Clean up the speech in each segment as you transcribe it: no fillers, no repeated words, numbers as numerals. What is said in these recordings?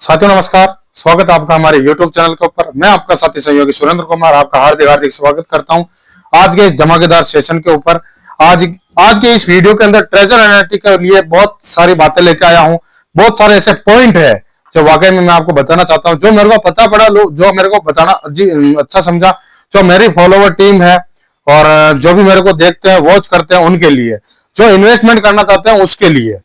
साथियों नमस्कार, स्वागत है आपका हमारे YouTube चैनल के ऊपर। मैं आपका साथी सहयोगी सुरेंद्र कुमार आपका हार्दिक हार्दिक स्वागत करता हूं आज के इस धमाकेदार सेशन के ऊपर। आज के इस वीडियो के अंदर ट्रेजर एनालिटिक्स के लिए बहुत सारी बातें लेकर आया हूं। बहुत सारे ऐसे पॉइंट है जो वाकई में मैं आपको बताना चाहता हूं, जो मेरे को पता पड़ा, जो मेरे को बताना अच्छा समझा, जो मेरी फॉलोवर टीम है और जो भी मेरे को देखते हैं, वॉच करते हैं, उनके लिए, जो इन्वेस्टमेंट करना चाहते हैं उसके लिए।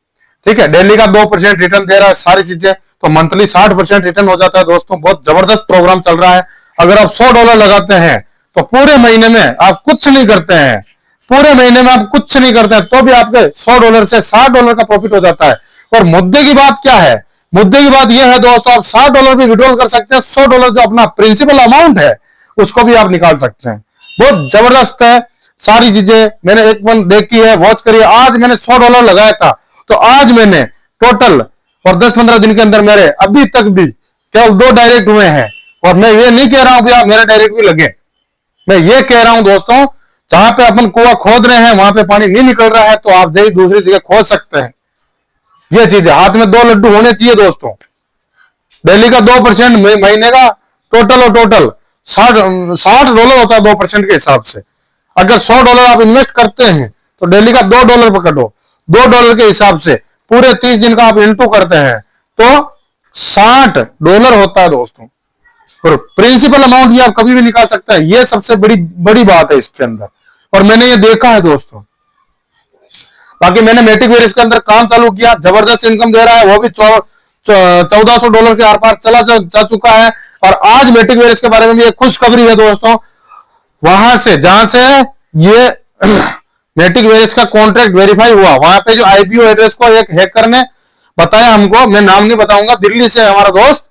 ठीक है, डेली का 2% रिटर्न दे रहा है, सारी चीजें, तो मंथली 60% रिटर्न हो जाता है दोस्तों। बहुत जबरदस्त प्रोग्राम चल रहा है। अगर आप $100 लगाते हैं तो पूरे महीने में आप कुछ नहीं करते हैं, पूरे महीने में आप कुछ नहीं करते हैं तो भी आपके $100 से $60 का प्रॉफिट हो जाता है। और मुद्दे की बात क्या है? मुद्दे की बात यह है दोस्तों, आप $60 भी विड्रॉल कर सकते हैं। $100 जो अपना प्रिंसिपल अमाउंट है उसको भी आप निकाल सकते हैं। बहुत जबरदस्त है सारी चीजें। मैंने एक बार देखी है, वॉच करिए। आज मैंने $100 लगाया था, तो आज मैंने टोटल और 10-15 दिन के अंदर मेरे अभी तक भी केवल 2 डायरेक्ट हुए हैं। और मैं ये नहीं कह रहा हूं कि आप मेरे डायरेक्ट भी लगे, मैं ये कह रहा हूं दोस्तों, जहां पे अपन कुआं खोद रहे हैं वहां पे पानी नहीं निकल रहा है तो आप दूसरी जगह खोद सकते हैं। ये चीज है, हाथ में 2 लड्डू होने चाहिए दोस्तों। डेली का 2%, महीने का टोटल और टोटल $60 होता है 2% के हिसाब से। अगर $100 आप इन्वेस्ट करते हैं तो डेली का $2 पकड़ो, $2 के हिसाब से पूरे 30 दिन का आप इंटू करते हैं तो $60 होता है दोस्तों। और प्रिंसिपल अमाउंट भी आप कभी भी निकाल सकते हैं। यह सबसे बड़ी बात है इसके अंदर, और मैंने ये देखा है दोस्तों। बाकी मैंने मैटिक वेरियस के अंदर काम चालू किया, जबरदस्त इनकम दे रहा है, वो भी $1400 के आर पार जा चुका है। और आज मैटिक वेरियस के बारे में भी एक खुशखबरी है दोस्तों। वहां से जहां से ये मैटिक वेरियस का कॉन्ट्रैक्ट वेरीफाई हुआ, वहां पे जो आईपीओ एड्रेस को एक हैकर ने बताया हमको, मैं नाम नहीं बताऊंगा, दिल्ली से हमारा दोस्त,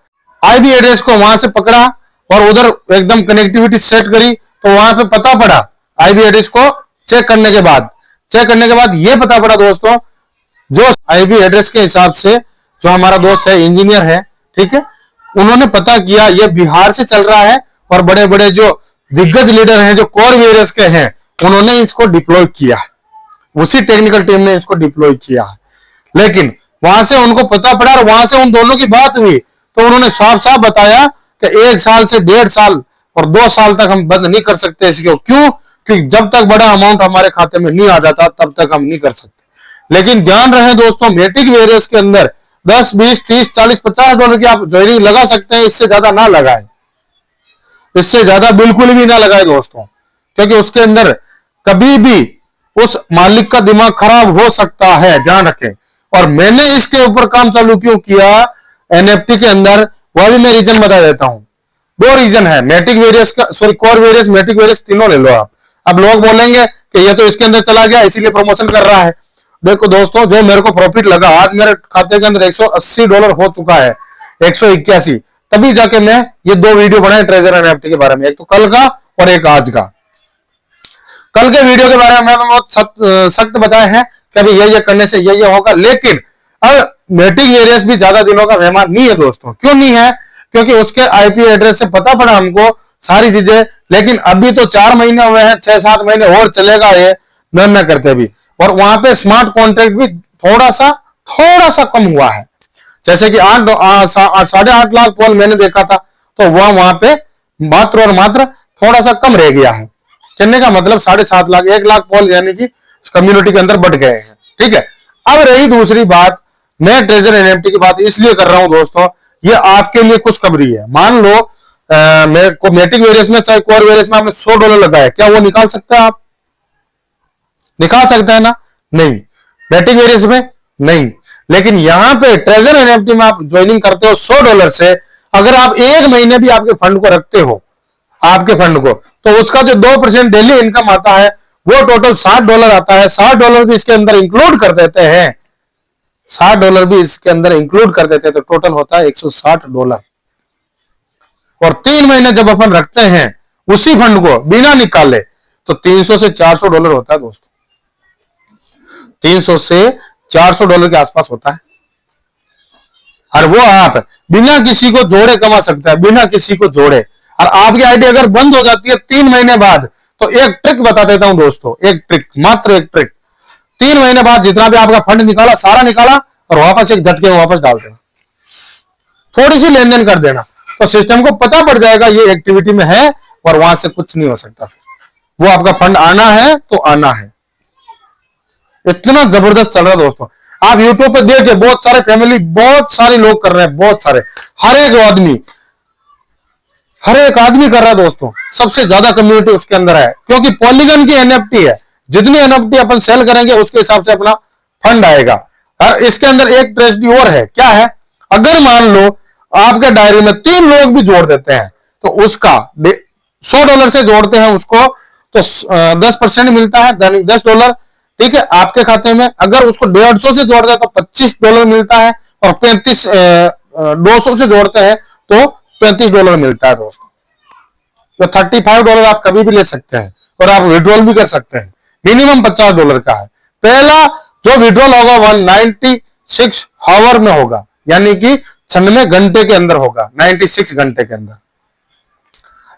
आईपी एड्रेस को वहां से पकड़ा और उधर एकदम कनेक्टिविटी सेट करी, तो वहां पे पता पड़ा, आईपी एड्रेस को चेक करने के बाद ये पता पड़ा दोस्तों, जो आईपी एड्रेस के हिसाब से जो हमारा दोस्त है, इंजीनियर है, ठीक है, उन्होंने पता किया ये बिहार से चल रहा है। और बड़े बड़े जो दिग्गज लीडर हैं, जो कोर वेरियस के हैं, उन्होंने इसको डिप्लॉय किया, उसी टेक्निकल टीम ने इसको डिप्लॉय किया। लेकिन वहां से उनको पता पड़ा और वहां से उन दोनों की बात हुई तो उन्होंने साफ साफ बताया कि 1 साल से 1.5 साल और 2 साल तक हम बंद नहीं कर सकते इसको। क्यों? क्योंकि जब तक बड़ा अमाउंट हमारे खाते में नहीं आ जाता तब तक हम नहीं कर सकते। लेकिन ध्यान रहे दोस्तों, मैटिक वेरियस के अंदर 10, 20, 30, 40, $50 की आप ज्वाइनिंग लगा सकते हैं। इससे ज्यादा ना लगाए, इससे ज्यादा बिल्कुल भी ना लगाए दोस्तों, क्योंकि उसके अंदर कभी भी उस मालिक का दिमाग खराब हो सकता है, ध्यान रखें। और मैंने इसके ऊपर काम चालू क्यों किया एनएफटी के अंदर, वह भी मैं रीजन बता देता हूं। 2 रीजन है, मैटिक वेरियस का, सॉरी, कोर वेरियस, मैटिक वेरियस, तीनों ले लो आप। अब लोग बोलेंगे कि ये तो इसके अंदर चला गया इसीलिए प्रमोशन कर रहा है। देखो दोस्तों, जो मेरे को प्रॉफिट लगा, आज मेरे खाते के अंदर $180 हो चुका है, 181, तभी जाके मैं ये 2 वीडियो बनाए ट्रेजर एनएफटी के बारे में, एक तो कल का और एक आज का। कल के वीडियो के बारे में मैं बहुत सख्त बताए हैं कि अभी ये करने से ये होगा। लेकिन अब मैटिक वेरियस भी ज्यादा दिनों का मेहमान नहीं है दोस्तों। क्यों नहीं है? क्योंकि उसके आईपी एड्रेस से पता पड़ा हमको सारी चीजें। लेकिन अभी तो 4 महीने हुए हैं, 6-7 महीने और चलेगा ये न करते भी। और वहां पे स्मार्ट कॉन्ट्रैक्ट भी थोड़ा सा कम हुआ है। जैसे कि 8.5 लाख पोल मैंने देखा था, तो वहां पे मात्र और मात्र थोड़ा सा कम रह गया है। कहने का मतलब 7.5 लाख, 1 लाख पोल यानी कि कम्युनिटी के अंदर बढ़ गए हैं। ठीक है, अब रही दूसरी बात, मैं ट्रेजर एनएफटी की बात इसलिए कर रहा हूं दोस्तों, ये आपके लिए खुशखबरी है। मान लो मैटिक वेरियस में, चाहे कोर वेरियस में आपने $100 लगाया, क्या वो निकाल सकते हैं? आप निकाल सकते हैं ना? नहीं। मैटिक वेरियस में नहीं। लेकिन यहां पे ट्रेजर एनएफटी में आप ज्वाइनिंग करते हो $100 से, अगर आप 1 महीने भी आपके फंड को रखते हो, आपके फंड को, तो उसका जो 2% डेली इनकम आता है वो टोटल $60 आता है। $60 भी इसके अंदर इंक्लूड कर देते हैं, $60 भी इसके अंदर इंक्लूड कर देते हैं, तो टोटल होता है $160। और 3 महीने जब अपन रखते हैं उसी फंड को बिना निकाले, तो $300 से $400 होता है दोस्तों। $300 से $400 के आसपास होता है। और वो आप बिना किसी को जोड़े कमा सकते हैं, बिना किसी को जोड़े। और आपकी आईडी अगर बंद हो जाती है 3 महीने बाद, तो एक ट्रिक बता देता हूं दोस्तों, एक ट्रिक, मात्र एक ट्रिक। 3 महीने बाद जितना भी आपका फंड निकाला, सारा निकाला और वापस एक झटके में वापस डाल देना। थोड़ी सी लेन देन कर देना, तो सिस्टम को पता पड़ जाएगा ये एक्टिविटी में है, और वहां से कुछ नहीं हो सकता। फिर वो आपका फंड आना है तो आना है। इतना जबरदस्त चल रहा है दोस्तों। आप यूट्यूब पे देखिए, बहुत सारे फैमिली, बहुत सारे लोग कर रहे हैं, बहुत सारे, हर एक आदमी कर रहा है दोस्तों। सबसे ज्यादा कम्युनिटी उसके अंदर है, क्योंकि पॉलीगन की एनएफटी है। जितनी एनएफटी अपन सेल करेंगे उसके हिसाब से अपना फंड आएगा। और इसके अंदर एक ट्रेजेडी और है, क्या है, अगर मान लो आपके डायरी में 3 लोग भी जोड़ देते हैं, तो उसका $100 से जोड़ते हैं उसको, तो 10% मिलता है, $10, ठीक है, आपके खाते में। अगर उसको 150 से जोड़ते हैं तो $25 मिलता है, और 200 से जोड़ते हैं तो $35 मिलता है दोस्तों। तो $35 आप कभी भी ले सकते हैं, और आप विड्रॉल भी कर सकते हैं। मिनिमम $50 का है। पहला जो विड्रॉल होगा 196 आवर में होगा, यानी कि 96 घंटे के अंदर होगा, 96 घंटे के अंदर।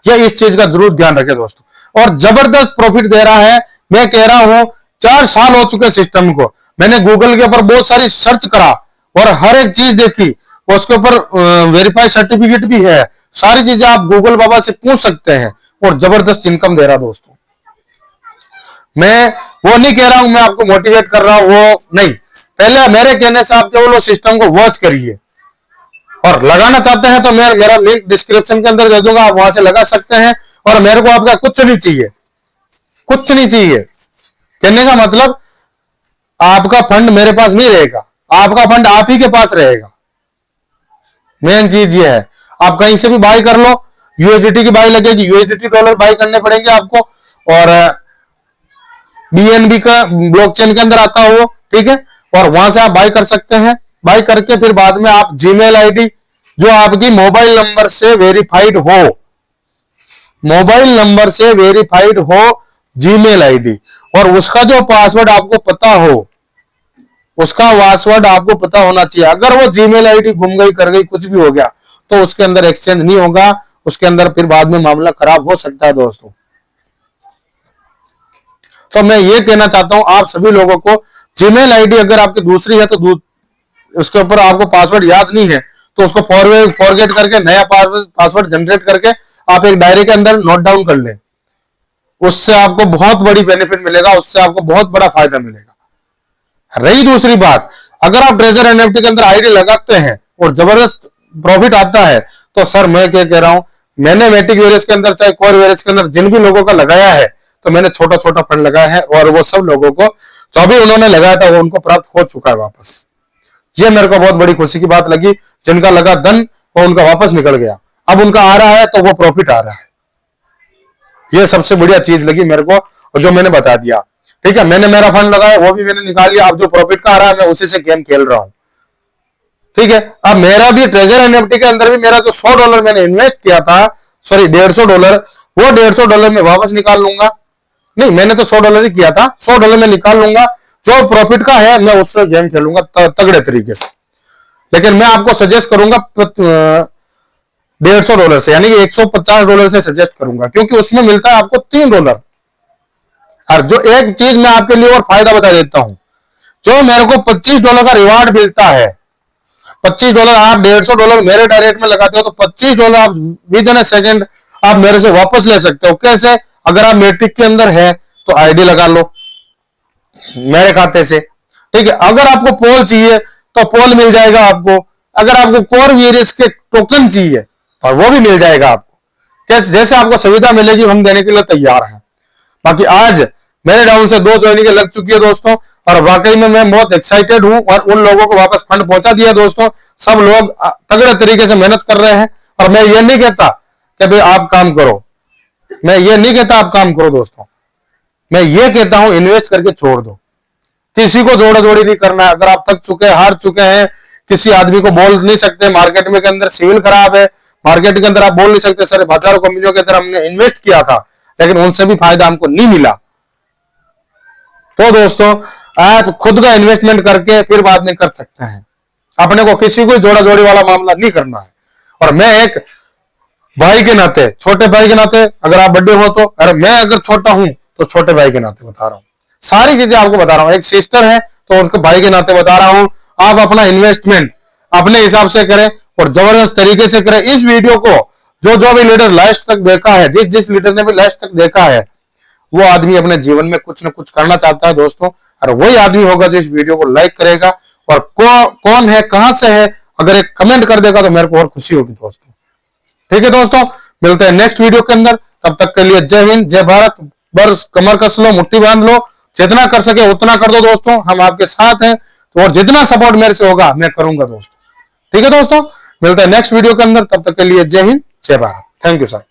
यह इस चीज का जरूर ध्यान रखें दोस्तों। और जबरदस्त प्रॉफिट दे रहा है। मैं कह रहा हूं 4 साल हो चुके सिस्टम को। मैंने गूगल के ऊपर बहुत सारी सर्च करा और हर एक चीज देखी, उसके ऊपर वेरीफाइड सर्टिफिकेट भी है। सारी चीजें आप गूगल बाबा से पूछ सकते हैं, और जबरदस्त इनकम दे रहा दोस्तों। मैं वो नहीं कह रहा हूं, मैं आपको मोटिवेट कर रहा हूं, वो नहीं। पहले मेरे कहने से आप केवल सिस्टम को वॉच करिए, और लगाना चाहते हैं तो मैं मेरा लिंक डिस्क्रिप्शन के अंदर दे दूंगा, आप वहां से लगा सकते हैं। और मेरे को आपका कुछ नहीं चाहिए, कुछ नहीं चाहिए। कहने का मतलब आपका फंड मेरे पास नहीं रहेगा, आपका फंड आप ही के पास रहेगा। मेन चीज ये है, आप कहीं से भी बाय कर लो, यूएसडीटी की बाय लगेगी, यूएसडीटी डॉलर बाय करने पड़ेंगे आपको, और बीएनबी का ब्लॉकचेन के अंदर आता हो, ठीक है, और वहां से आप बाय कर सकते हैं। बाय करके फिर बाद में आप जीमेल आईडी जो आपकी मोबाइल नंबर से वेरीफाइड हो, मोबाइल नंबर से वेरीफाइड हो जीमेल आईडी, और उसका जो पासवर्ड आपको पता हो, उसका पासवर्ड आपको पता होना चाहिए। अगर वो जीमेल आईडी गुम गई, कर गई, कुछ भी हो गया, तो उसके अंदर एक्सचेंज नहीं होगा, उसके अंदर फिर बाद में मामला खराब हो सकता है दोस्तों। तो मैं ये कहना चाहता हूं आप सभी लोगों को, जीमेल आईडी अगर आपकी दूसरी है तो उसके ऊपर आपको पासवर्ड याद नहीं है, तो उसको फॉरगेट करके नया पासवर्ड जनरेट करके आप एक डायरी के अंदर नोट डाउन कर लें। उससे आपको बहुत बड़ी बेनिफिट मिलेगा, उससे आपको बहुत बड़ा फायदा मिलेगा। रही दूसरी बात, अगर आप ट्रेजर एनएफटी के अंदर आईडी लगाते हैं और जबरदस्त प्रॉफिट आता है, तो सर मैं क्या कह रहा हूं, मैंने मैटिक वेरियस के अंदर चाहे कोर वेरियस के अंदर जिन भी लोगों का लगाया है, तो मैंने छोटा छोटा फंड लगाया है, और वो सब लोगों को जो भी उन्होंने लगाया था वो उनको प्राप्त हो चुका है वापस। ये मेरे को बहुत बड़ी खुशी की बात लगी। जिनका लगा धन वो उनका वापस निकल गया, अब उनका आ रहा है तो वो प्रॉफिट आ रहा है। ये सबसे बढ़िया चीज लगी मेरे को, और जो मैंने बता दिया, ठीक है। मैंने मेरा फंड लगाया, वो भी मैंने निकाल लिया, अब जो प्रॉफिट का आ रहा है मैं उसी से गेम खेल रहा हूं, ठीक है। अब मेरा भी ट्रेजर एनएफटी के अंदर भी मेरा जो $100 मैंने इन्वेस्ट किया था, सॉरी $150, वो $150 में वापस निकाल लूंगा। नहीं, मैंने तो $100 ही किया था, $100 में निकाल लूंगा। जो प्रॉफिट का है मैं उससे गेम खेलूंगा तगड़े तरीके से। लेकिन मैं आपको सजेस्ट करूंगा $150 से, यानी कि $150 से सजेस्ट करूंगा, क्योंकि उसमें मिलता है आपको $3। और जो एक चीज मैं आपके लिए और फायदा बता देता हूं, जो मेरे को $25 का रिवार्ड मिलता है, $25 आप $150 मेरे डायरेक्ट में लगाते हो, तो $25 आप विद इन सेकेंड आप मेरे से वापस ले सकते हो। कैसे? अगर आप मैट्रिक के अंदर है तो आईडी लगा लो मेरे खाते से, ठीक है। अगर आपको पोल चाहिए तो पोल मिल जाएगा आपको। अगर आपको कोर वेरियस के टोकन चाहिए तो वो भी मिल जाएगा आपको। कैसे? जैसे आपको सुविधा मिलेगी हम देने के लिए तैयार हैं। बाकी आज मेरे डाउन से 2 ज्वाइनिंग लग चुकी है दोस्तों, और वाकई में मैं बहुत एक्साइटेड हूं, और उन लोगों को वापस फंड पहुंचा दिया दोस्तों। सब लोग तगड़े तरीके से मेहनत कर रहे हैं, और मैं ये नहीं कहता कि भाई आप काम करो, मैं ये नहीं कहता आप काम करो दोस्तों, मैं ये कहता हूं इन्वेस्ट करके छोड़ दो। किसी को जोड़ा जोड़ी नहीं करना है। अगर आप थक चुके हैं, हार चुके हैं, किसी आदमी को बोल नहीं सकते, मार्केट में के अंदर सिविल खराब है, मार्केट के अंदर आप बोल नहीं सकते सर हजारों कंपनियों के अंदर हमने इन्वेस्ट किया था लेकिन उनसे भी फायदा हमको नहीं मिला, तो दोस्तों आप खुद का इन्वेस्टमेंट करके फिर बाद में कर सकते हैं। अपने को किसी को जोड़ा जोड़ी वाला मामला नहीं करना है। और मैं एक भाई के नाते, छोटे भाई के नाते, अगर आप बड़े हो तो, अरे मैं अगर छोटा हूं तो छोटे भाई के नाते बता रहा हूं, सारी चीजें आपको बता रहा हूं। एक सिस्टर है तो उसके भाई के नाते बता रहा हूं। आप अपना इन्वेस्टमेंट अपने हिसाब से करें, और जबरदस्त तरीके से करे। इस वीडियो को जो भी लीडर लास्ट तक देखा है, जिस लीडर ने भी लास्ट तक देखा है, वो आदमी अपने जीवन में कुछ न कुछ करना चाहता है दोस्तों। और वही आदमी होगा जो इस वीडियो को लाइक करेगा, और कौन है, कहां से है, अगर एक कमेंट कर देगा तो मेरे को और खुशी होगी दोस्तों। ठीक है दोस्तों, मिलते हैं नेक्स्ट वीडियो के अंदर। तब तक के लिए जय हिंद, जय भारत। बस कमर कस लो, मुट्ठी बांध लो, जितना कर सके उतना कर दो दोस्तों, हम आपके साथ हैं। तो और जितना सपोर्ट मेरे से होगा मैं करूंगा दोस्तों। ठीक है दोस्तों, मिलते हैं नेक्स्ट वीडियो के अंदर। तब तक के लिए जय हिंद, जय भारत। Thank you sir.